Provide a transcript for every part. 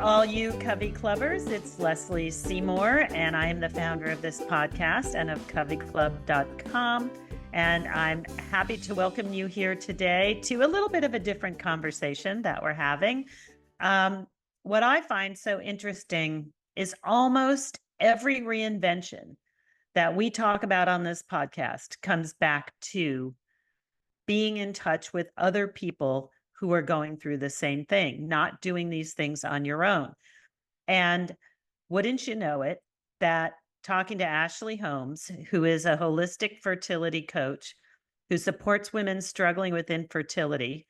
all you CoveyClubbers. It's Lesley Seymour, and I am the founder of this podcast and of CoveyClub.com. And I'm happy to welcome you here today to a little bit of a different conversation that we're having. What I find so interesting is almost every reinvention that we talk about on this podcast comes back to being in touch with other people who are going through the same thing, not doing these things on your own. And wouldn't you know it, that talking to Ashley Holmes, who is a holistic fertility coach who supports women struggling with infertility,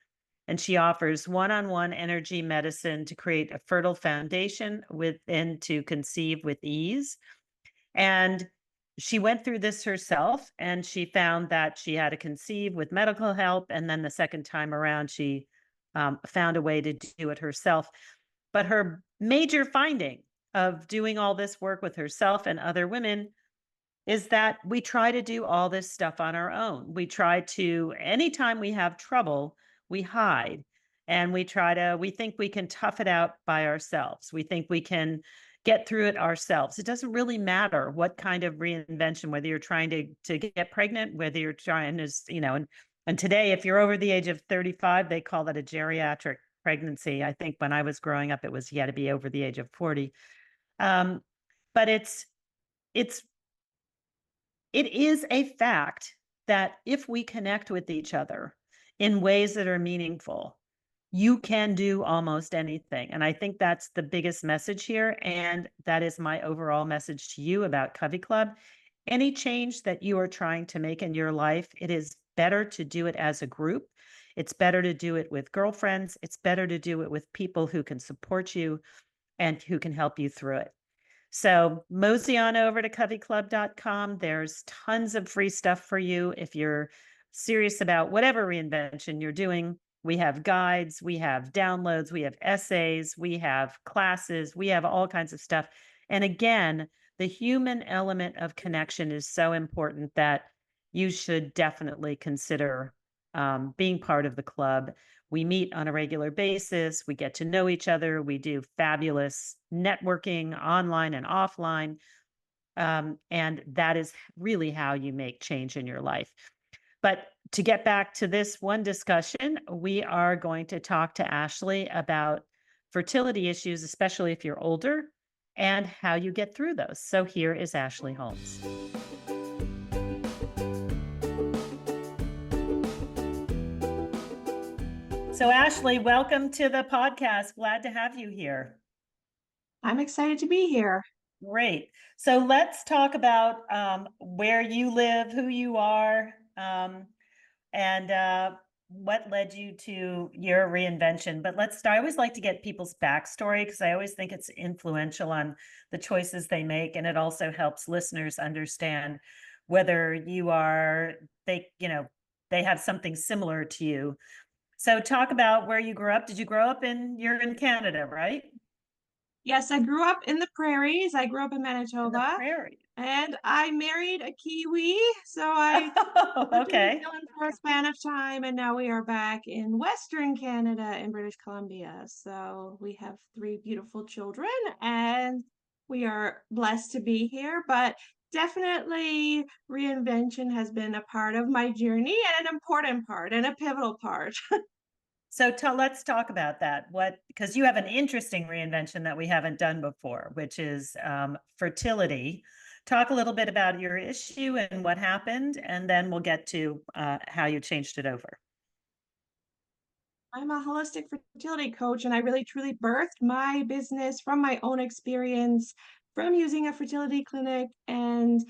and she offers one-on-one energy medicine to create a fertile foundation within to conceive with ease. And she went through this herself, and she found that she had to conceive with medical help. And then the second time around, she found a way to do it herself. But her major finding of doing all this work with herself and other women is that we try to do all this stuff on our own. We try to, anytime we have trouble, we hide, and we think we can tough it out by ourselves. We think we can get through it ourselves. It doesn't really matter what kind of reinvention, whether you're trying to get pregnant, whether you're trying to, and today, if you're over the age of 35, they call that a geriatric pregnancy. I think when I was growing up, you had to be over the age of 40. But it is a fact that if we connect with each other in ways that are meaningful, you can do almost anything. And I think that's the biggest message here. And that is my overall message to you about Covey Club. Any change that you are trying to make in your life, it is better to do it as a group. It's better to do it with girlfriends. It's better to do it with people who can support you and who can help you through it. So mosey on over to CoveyClub.com. There's tons of free stuff for you if you're serious about whatever reinvention you're doing. We have guides, we have downloads, we have essays, we have classes, we have all kinds of stuff. And again, the human element of connection is so important that you should definitely consider being part of the club. We meet on a regular basis. We get to know each other. We do fabulous networking online and offline. And that is really how you make change in your life. But to get back to this one discussion, we are going to talk to Ashley about fertility issues, especially if you're older, and how you get through those. So here is Ashley Holmes. So Ashley, welcome to the podcast. Glad to have you here. I'm excited to be here. Great. So let's talk about where you live, who you are, and what led you to your reinvention. But let's start. I always like to get people's backstory because I always think it's influential on the choices they make. And it also helps listeners understand whether they have something similar to you. So talk about where you grew up. Did you grow up you're in Canada, right? Yes, I grew up in the prairies. I grew up in In Manitoba. the prairies. And I married a Kiwi. So I lived in New Zealand for a span of time. And now we are back in Western Canada in British Columbia. So we have 3 beautiful children and we are blessed to be here. But definitely reinvention has been a part of my journey and an important part and a pivotal part. So let's talk about that. Because you have an interesting reinvention that we haven't done before, which is fertility. Talk a little bit about your issue and what happened, and then we'll get to how you changed it over. I'm a holistic fertility coach, and I really truly birthed my business from my own experience from using a fertility clinic and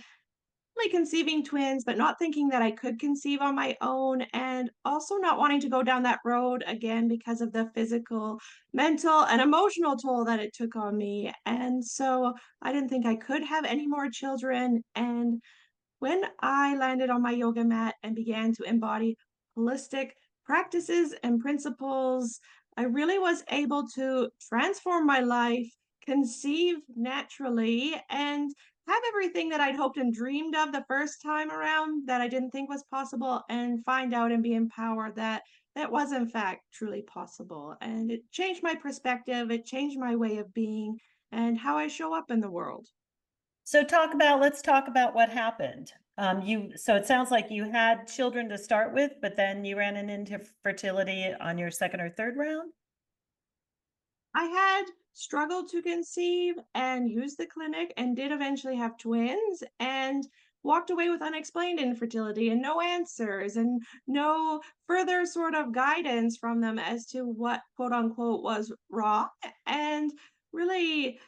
like conceiving twins, but not thinking that I could conceive on my own, and also not wanting to go down that road again because of the physical, mental, and emotional toll that it took on me. And so I didn't think I could have any more children. And when I landed on my yoga mat and began to embody holistic practices and principles, I really was able to transform my life, conceive naturally, and have everything that I'd hoped and dreamed of the first time around that I didn't think was possible, and find out and be empowered that that was in fact truly possible. And it changed my perspective, it changed my way of being and how I show up in the world. So let's talk about what happened. So it sounds like you had children to start with, but then you ran into fertility on your second or third round? I had struggled to conceive and used the clinic and did eventually have twins and walked away with unexplained infertility and no answers and no further sort of guidance from them as to what quote unquote was wrong, and really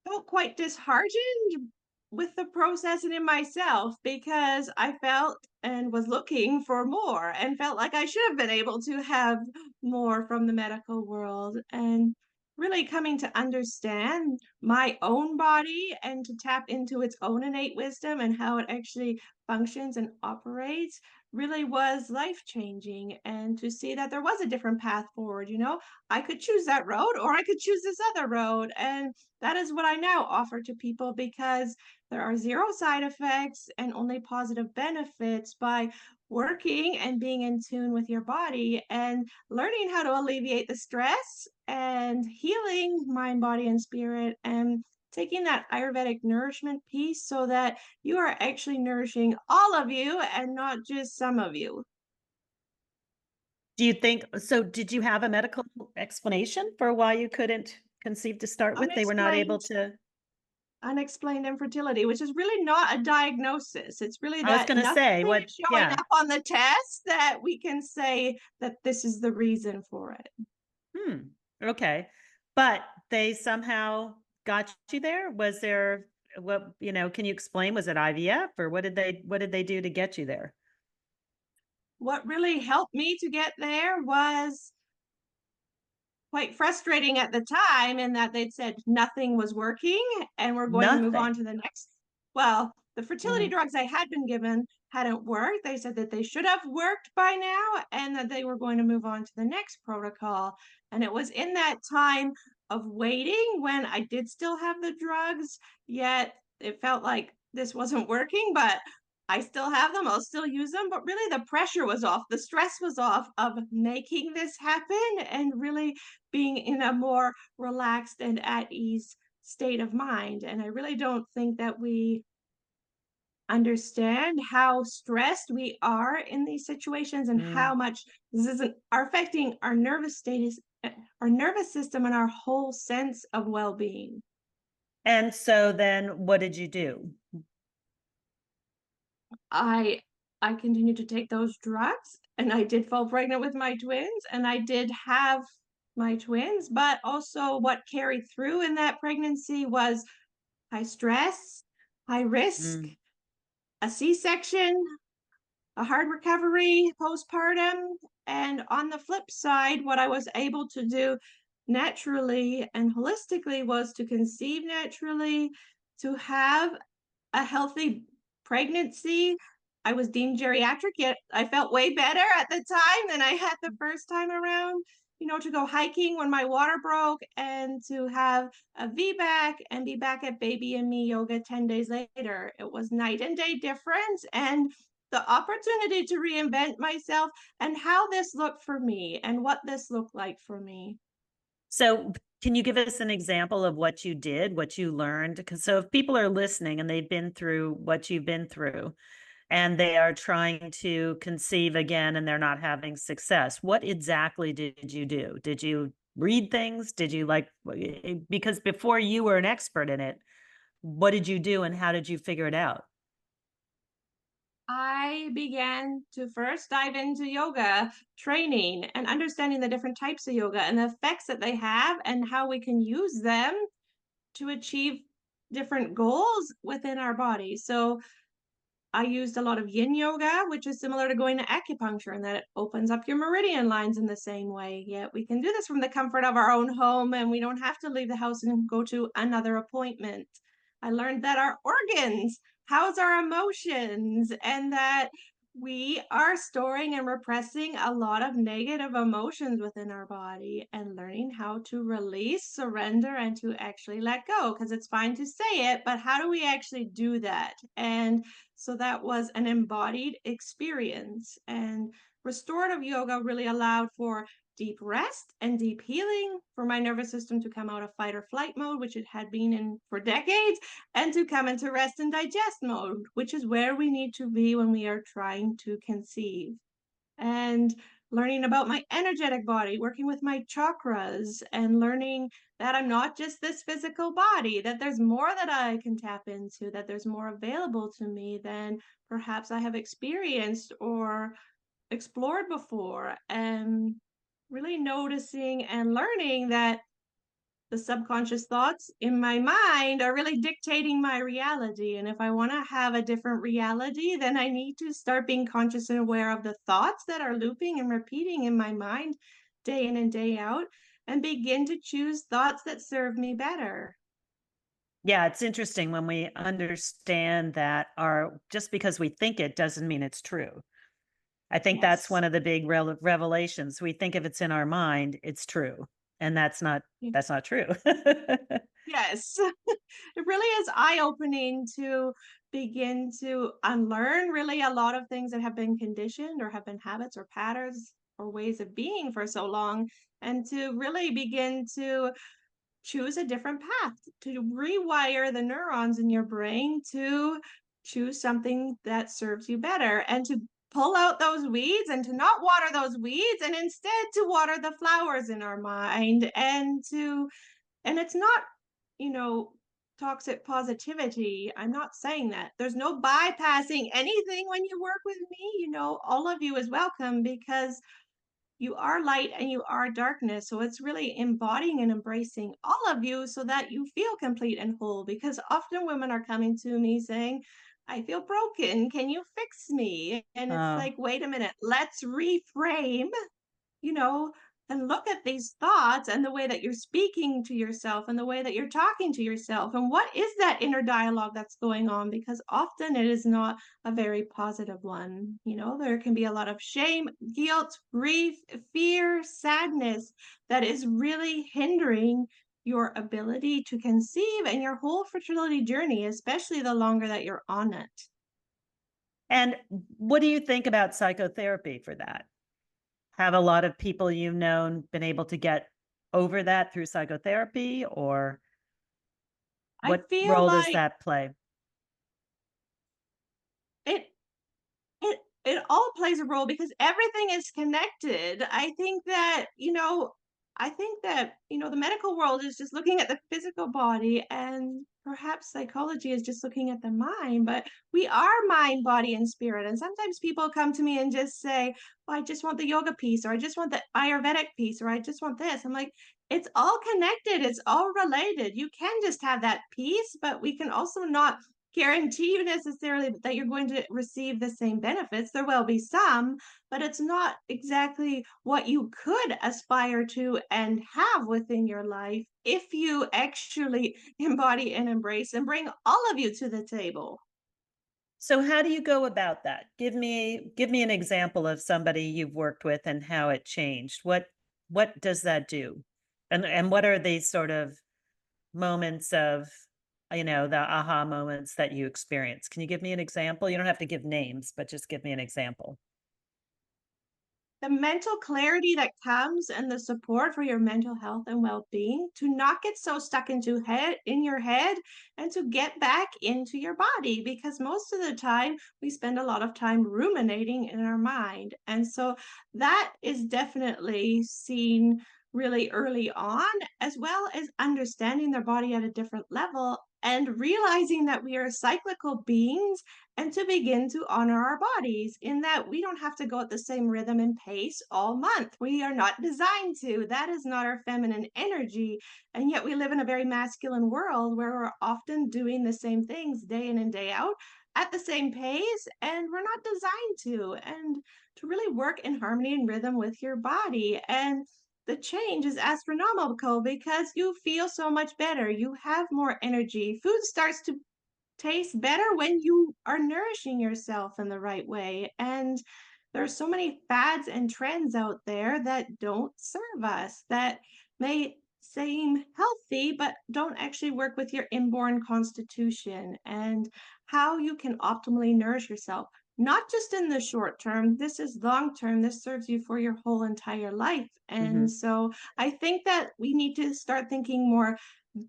felt quite disheartened with the process and in myself because I felt and was looking for more and felt like I should have been able to have more from the medical world, and really coming to understand my own body and to tap into its own innate wisdom and how it actually functions and operates really was life changing, and to see that there was a different path forward. I could choose that road or I could choose this other road, and that is what I now offer to people because there are zero side effects and only positive benefits by working and being in tune with your body and learning how to alleviate the stress and healing mind, body, and spirit, and taking that Ayurvedic nourishment piece so that you are actually nourishing all of you and not just some of you. Do you think so? Did you have a medical explanation for why you couldn't conceive to start with? They were not able Unexplained to. unexplained infertility, which is really not a diagnosis. It's really I was that going to say, nothing what? is showing Yeah. up on the test that we can say that this is the reason for it. Hmm. Okay. But they somehow got you there? Was there can you explain? Was it IVF or what did they do to get you there? What really helped me to get there was quite frustrating at the time in that they'd said nothing was working and we're going to move on Nothing. to the next. Well, the fertility Mhm. drugs I had been given hadn't worked. They said that they should have worked by now and that they were going to move on to the next protocol. And it was in that time of waiting when I did still have the drugs, yet it felt like this wasn't working, but I still have them, I'll still use them, but really the pressure was off, the stress was off of making this happen and really being in a more relaxed and at ease state of mind. And I really don't think that we understand how stressed we are in these situations and Mm. how much this isn't are affecting our nervous status, our nervous system, and our whole sense of well-being. And so then what did you do? I continued to take those drugs and I did fall pregnant with my twins and I did have my twins, but also what carried through in that pregnancy was high stress, high risk, Mm. a C-section, a hard recovery postpartum. And on the flip side, what I was able to do naturally and holistically was to conceive naturally, to have a healthy pregnancy. I was deemed geriatric, yet I felt way better at the time than I had the first time around. To go hiking when my water broke and to have a VBAC and be back at Baby and Me yoga 10 days later. It was night and day difference. And the opportunity to reinvent myself and how this looked for me and what this looked like for me. So can you give us an example of what you did, what you learned? Because so if people are listening and they've been through what you've been through and they are trying to conceive again and they're not having success, what exactly did you do? Did you read things? Did you because before you were an expert in it, what did you do and how did you figure it out? I began to first dive into yoga training and understanding the different types of yoga and the effects that they have and how we can use them to achieve different goals within our body. So I used a lot of yin yoga, which is similar to going to acupuncture in that it opens up your meridian lines in the same way. Yet we can do this from the comfort of our own home and we don't have to leave the house and go to another appointment. I learned that our organs house our emotions and that We are storing and repressing a lot of negative emotions within our body and learning how to release, surrender, and to actually let go. Because it's fine to say it, but how do we actually do that? And so that was an embodied experience. And restorative yoga really allowed for deep rest and deep healing for my nervous system to come out of fight or flight mode, which it had been in for decades, and to come into rest and digest mode, which is where we need to be when we are trying to conceive. And learning about my energetic body, working with my chakras, and learning that I'm not just this physical body, that there's more that I can tap into, that there's more available to me than perhaps I have experienced or explored before. And really noticing and learning that the subconscious thoughts in my mind are really dictating my reality. And if I want to have a different reality, then I need to start being conscious and aware of the thoughts that are looping and repeating in my mind day in and day out, and begin to choose thoughts that serve me better. Yeah, it's interesting when we understand that our just because we think it doesn't mean it's true. I think that's Yes. one of the big revelations. We think if it's in our mind, it's true, and that's not true. Yes. It really is eye-opening to begin to unlearn really a lot of things that have been conditioned or have been habits or patterns or ways of being for so long, and to really begin to choose a different path, to rewire the neurons in your brain to choose something that serves you better, and to pull out those weeds and to not water those weeds, and instead to water the flowers in our mind. And it's not, you know, toxic positivity. I'm not saying that. There's no bypassing anything when you work with me. All of you is welcome because you are light and you are darkness. So it's really embodying and embracing all of you so that you feel complete and whole. Because often women are coming to me saying, I feel broken. Can you fix me? And it's uh, like, wait a minute, let's reframe, you know, and look at these thoughts and the way that you're speaking to yourself and the way that you're talking to yourself. And what is that inner dialogue that's going on? Because often it is not a very positive one. There can be a lot of shame, guilt, grief, fear, sadness that is really hindering your ability to conceive and your whole fertility journey, especially the longer that you're on it. and what do you think about psychotherapy for that? Have a lot of people you've known been able to get over that through psychotherapy, or I what feel role does like that play? it it all plays a role because everything is connected. I think that the medical world is just looking at the physical body, and perhaps psychology is just looking at the mind, but we are mind, body, and spirit. And sometimes people come to me and just say, "Oh, I just want the yoga piece, or I just want the Ayurvedic piece, or I just want this." I'm like, it's all connected, it's all related. You can just have that piece, but we can also not guarantee you necessarily that you're going to receive the same benefits. There will be some, but it's not exactly what you could aspire to and have within your life if you actually embody and embrace and bring all of you to the table. So how do you go about that? Give me an example of somebody you've worked with and how it changed. What does that do? And what are these sort of moments of, the aha moments that you experience? Can you give me an example? You don't have to give names, but just give me an example. The mental clarity that comes and the support for your mental health and well-being, to not get so stuck in your head, and to get back into your body, because most of the time we spend a lot of time ruminating in our mind. And so that is definitely seen really early on, as well as understanding their body at a different level and realizing that we are cyclical beings, and to begin to honor our bodies in that we don't have to go at the same rhythm and pace all month. We are not designed to. That is not our feminine energy. And yet we live in a very masculine world where we're often doing the same things day in and day out at the same pace, and we're not designed to. And to really work in harmony and rhythm with your body. And the change is astronomical because you feel so much better. You have more energy. Food starts to tastes better when you are nourishing yourself in the right way. And there's so many fads and trends out there that don't serve us, that may seem healthy, but don't actually work with your inborn constitution and how you can optimally nourish yourself. Not just in the short term, this is long term. This serves you for your whole entire life. And Hmm. so I think that we need to start thinking more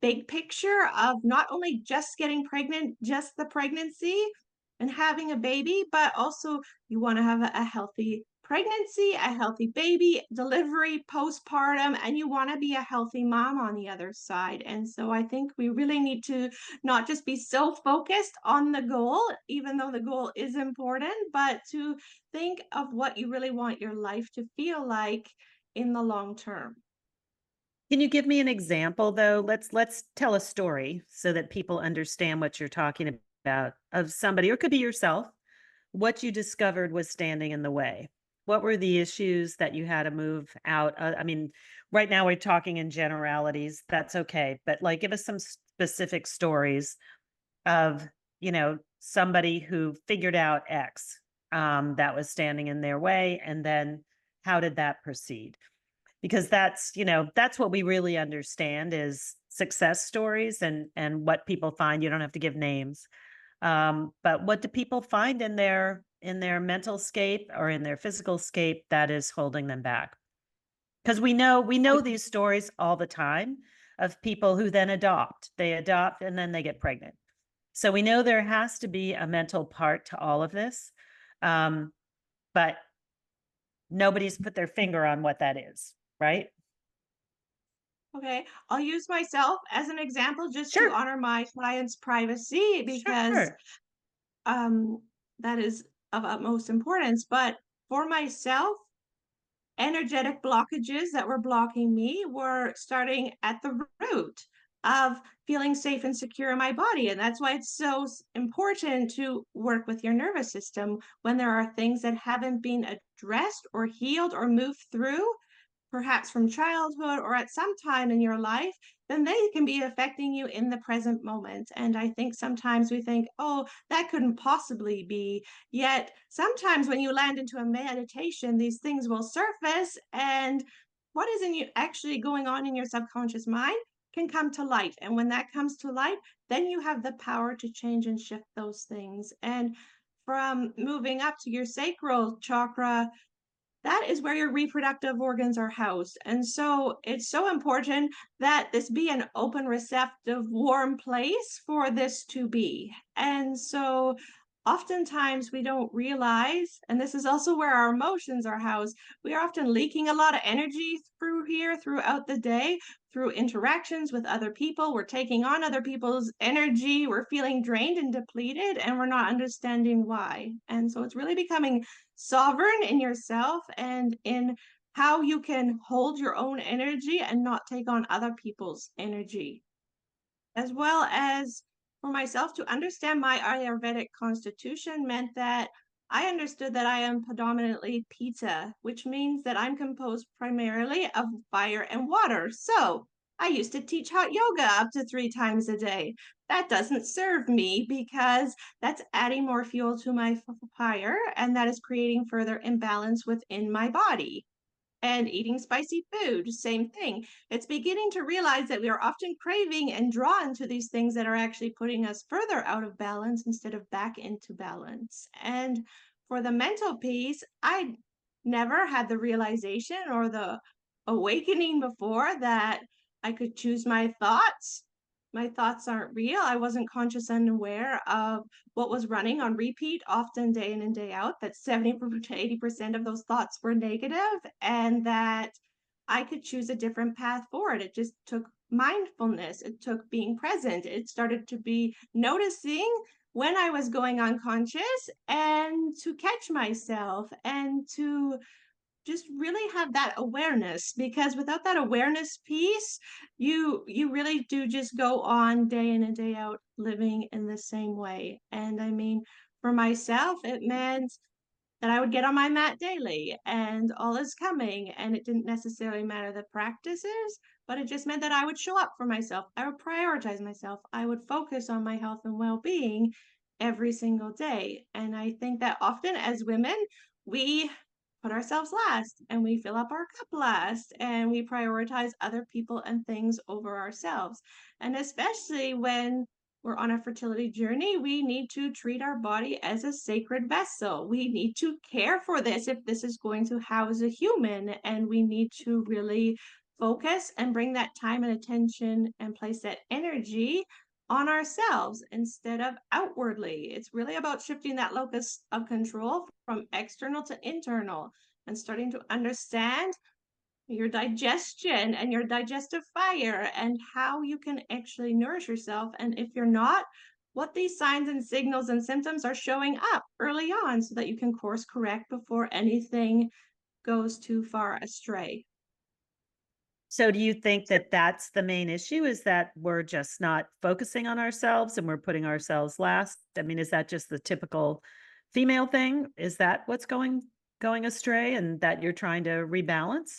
big picture of not only just getting pregnant, just the pregnancy and having a baby, but also you want to have a healthy pregnancy, a healthy baby, delivery, postpartum, and you want to be a healthy mom on the other side. And so I think we really need to not just be so focused on the goal, even though the goal is important, but to think of what you really want your life to feel like in the long term. Can you give me an example though? Let's tell a story so that people understand what you're talking about of somebody, or it could be yourself, what you discovered was standing in the way. What were the issues that you had to move out? I mean, right now we're talking in generalities. That's okay. But like, give us some specific stories of, somebody who figured out X that was standing in their way. And then how did that proceed? Because that's what we really understand is success stories and what people find. You don't have to give names, but what do people find in their mental scape or in their physical scape that is holding them back? Because we know these stories all the time of people who then adopt. They adopt and then they get pregnant. So we know there has to be a mental part to all of this, um, but nobody's put their finger on what that is, right? Okay, I'll use myself as an example just to Sure, honor my client's privacy because sure. um, that is of utmost importance. But for myself, energetic blockages that were blocking me were starting at the root of feeling safe and secure in my body. And that's why it's so important to work with your nervous system when there are things that haven't been addressed or healed or moved through perhaps from childhood or at some time in your life, then they can be affecting you in the present moment. And I think sometimes we think, oh, that couldn't possibly be. Yet sometimes when you land into a meditation, these things will surface, and what is in you actually going on in your subconscious mind can come to light. And when that comes to light, then you have the power to change and shift those things. And from moving up to your sacral chakra, that is where your reproductive organs are housed. And so it's so important that this be an open, receptive, warm place for this to be. And so oftentimes we don't realize, and this is also where our emotions are housed, we are often leaking a lot of energy through here throughout the day, through interactions with other people. We're taking on other people's energy. We're feeling drained and depleted, and we're not understanding why. And so it's really becoming sovereign in yourself and in how you can hold your own energy and not take on other people's energy, as well as for myself to understand my Ayurvedic constitution meant that I understood that I am predominantly Pitta, which means that I'm composed primarily of fire and water. So I used to teach hot yoga up to 3 times a day. That doesn't serve me because that's adding more fuel to my fire, and that is creating further imbalance within my body. And eating spicy food, same thing. It's beginning to realize that we are often craving and drawn to these things that are actually putting us further out of balance instead of back into balance. And for the mental piece, I never had the realization or the awakening before that I could choose my thoughts. My thoughts aren't real. I wasn't conscious and aware of what was running on repeat, often day in and day out, that 70 to 80% of those thoughts were negative, and that I could choose a different path forward. It just took mindfulness, it took being present, it started to be noticing when I was going unconscious and to catch myself and to just really have that awareness, because without that awareness piece, you really do just go on day in and day out living in the same way. And I mean, for myself it meant that I would get on my mat daily and all is coming, and it didn't necessarily matter the practices, but it just meant that I would show up for myself. I would prioritize myself. I would focus on my health and well-being every single day. And I think that often as women, we put ourselves last and we fill up our cup last and we prioritize other people and things over ourselves. And especially when we're on a fertility journey, we need to treat our body as a sacred vessel. We need to care for this if this is going to house a human, and we need to really focus and bring that time and attention and place that energy on ourselves instead of outwardly. It's really about shifting that locus of control from external to internal and starting to understand your digestion and your digestive fire and how you can actually nourish yourself. And if you're not, what these signs and signals and symptoms are showing up early on so that you can course correct before anything goes too far astray. So do you think that that's the main issue, is that we're just not focusing on ourselves and we're putting ourselves last? I mean, is that just the typical female thing? Is that what's going astray and that you're trying to rebalance?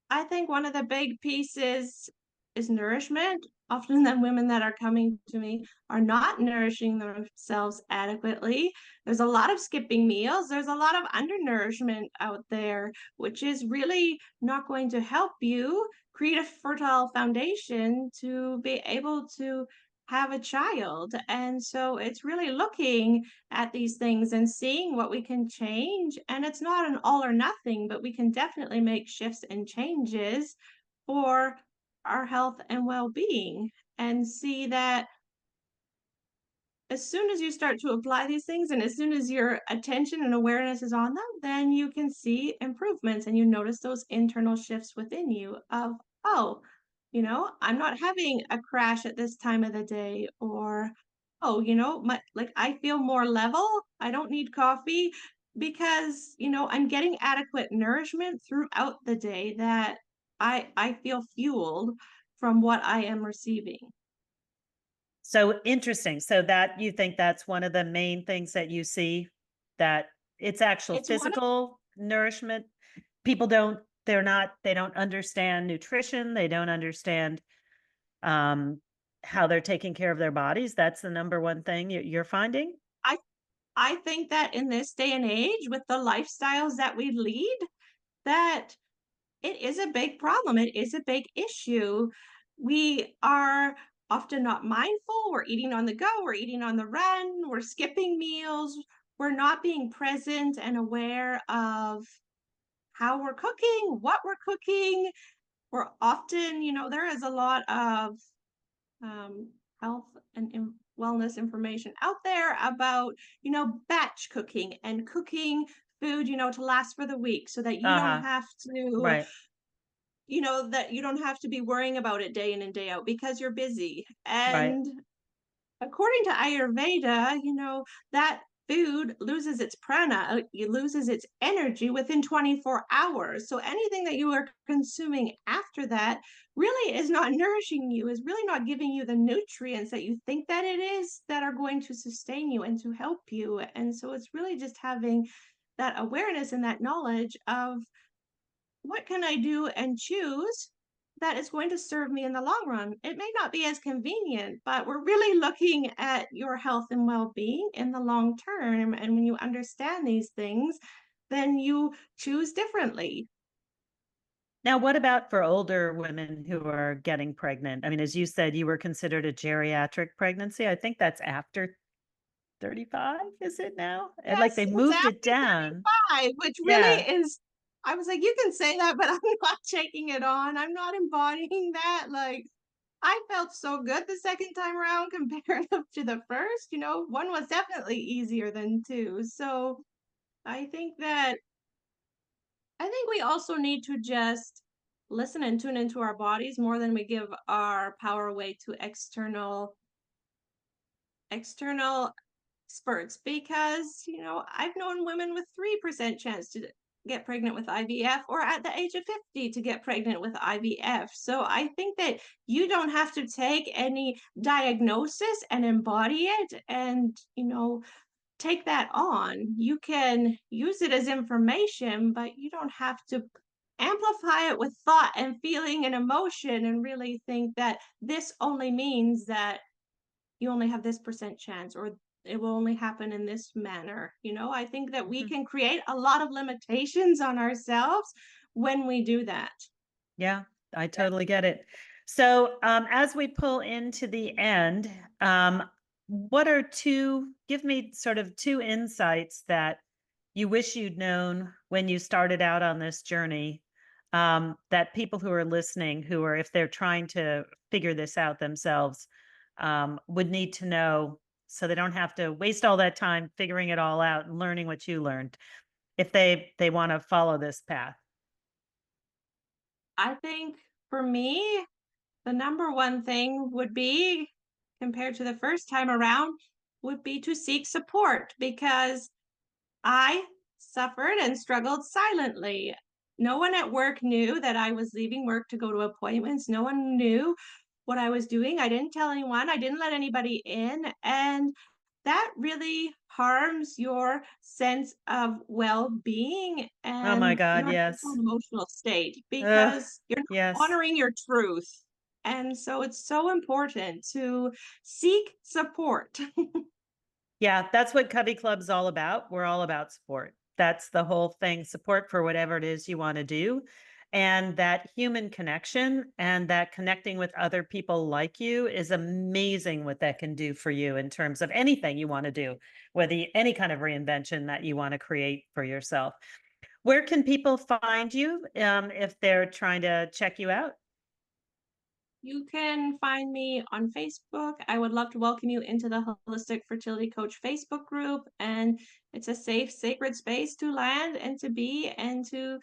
I think one of the big pieces is nourishment. Often the women that are coming to me are not nourishing themselves adequately. There's a lot of skipping meals. There's a lot of undernourishment out there, which is really not going to help you create a fertile foundation to be able to have a child. And so it's really looking at these things and seeing what we can change. And it's not an all or nothing, but we can definitely make shifts and changes for our health and well being and see that as soon as you start to apply these things and as soon as your attention and awareness is on them, then you can see improvements and you notice those internal shifts within you of, oh, I'm not having a crash at this time of the day, or, oh, like I feel more level. I don't need coffee because, I'm getting adequate nourishment throughout the day that I feel fueled from what I am receiving. So interesting. So that you think that's one of the main things that you see, that it's actual It's one physical nourishment. People they don't understand nutrition. They don't understand um, how they're taking care of their bodies. That's the number one thing you're finding. I I think that in this day and age, with the lifestyles that we lead, that it is a big problem. It is a big issue. We are often not mindful. We're eating on the go, we're eating on the run, we're skipping meals, we're not being present and aware of how we're cooking, what we're cooking. We're often, there is a lot of um, health and wellness information out there about, batch cooking and cooking food, to last for the week so that you don't Uh-huh. have to, Right. that you don't have to be worrying about it day in and day out because you're busy. Right. And according to Ayurveda, that food loses its prana, it loses its energy within 24 hours. So anything that you are consuming after that really is not nourishing you, is really not giving you the nutrients that you think that it is that are going to sustain you and to help you. And so it's really just having that awareness and that knowledge of what can I do and choose that is going to serve me in the long run. It may not be as convenient, but we're really looking at your health and well-being in the long term. And when you understand these things, then you choose differently. Now, what about for older women who are getting pregnant? I mean, as you said, you were considered a geriatric pregnancy. I think that's after 35, is it now? And like Yes, they it's moved it after down. 35, which Yeah. really is, I was like, you can say that, but I'm not taking it on. I'm not embodying that. Like, I felt so good the second time around comparative to the first. One was definitely easier than two. So I think that I think we also need to just listen and tune into our bodies more than we give our power away to external experts because, I've known women with 3% chance to get pregnant with IVF or at the age of 50 to get pregnant with IVF. So I think that you don't have to take any diagnosis and embody it and, take that on. You can use it as information, but you don't have to amplify it with thought and feeling and emotion and really think that this only means that you only have this percent chance or it will only happen in this manner. I think that we Mhm. can create a lot of limitations on ourselves when we do that. Yeah, I totally get it. So, as we pull into the end, what are give me sort of two insights that you wish you'd known when you started out on this journey, that people who are listening, if they're trying to figure this out themselves, would need to know so they don't have to waste all that time figuring it all out and learning what you learned if they want to follow this path. I think for me, the number one thing would be, compared to the first time around, would be to seek support because I suffered and struggled silently. No one at work knew that I was leaving work to go to appointments. No one knew what I was doing. I didn't tell anyone. I didn't let anybody in. And that really harms your sense of well-being Oh my and God, your mental yes. and emotional state Ugh, because you're not yes. honoring your truth. And so it's so important to seek support. Yeah, that's what Covey Club's all about. We're all about support. That's the whole thing, support for whatever it is you want to do. And that human connection and that connecting with other people like you is amazing what that can do for you in terms of anything you want to do, any kind of reinvention that you want to create for yourself. Where can people find you if they're trying to check you out? You can find me on Facebook. I would love to welcome you into the Holistic Fertility Coach Facebook group. And it's a safe, sacred space to land and to be and to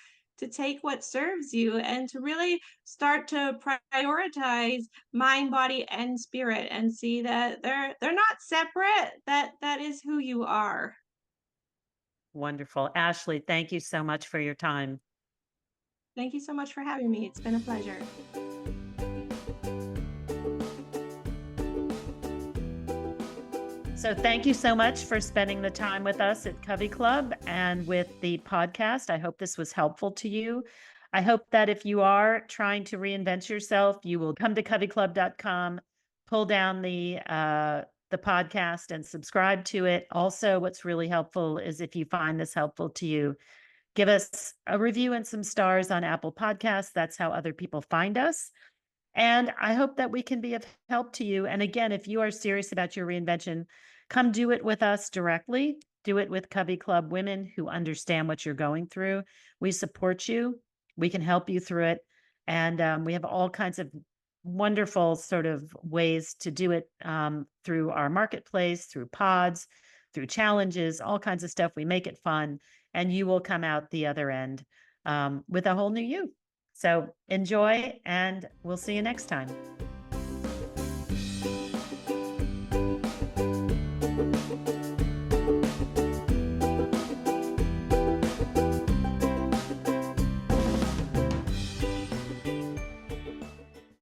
take what serves you and to really start to prioritize mind, body, and spirit and see that they're not separate. That is who you are. Wonderful. Ashley, thank you so much for your time. Thank you so much for having me. It's been a pleasure. So thank you so much for spending the time with us at Covey Club and with the podcast. I hope this was helpful to you. I hope that if you are trying to reinvent yourself, you will come to coveyclub.com, pull down the podcast and subscribe to it. Also, what's really helpful is if you find this helpful to you, give us a review and some stars on Apple Podcasts. That's how other people find us. And I hope that we can be of help to you. And again, if you are serious about your reinvention, come do it with us directly. Do it with Covey Club women who understand what you're going through. We support you. We can help you through it. And we have all kinds of wonderful sort of ways to do it through our marketplace, through pods, through challenges, all kinds of stuff. We make it fun. And you will come out the other end with a whole new you. So enjoy, and we'll see you next time.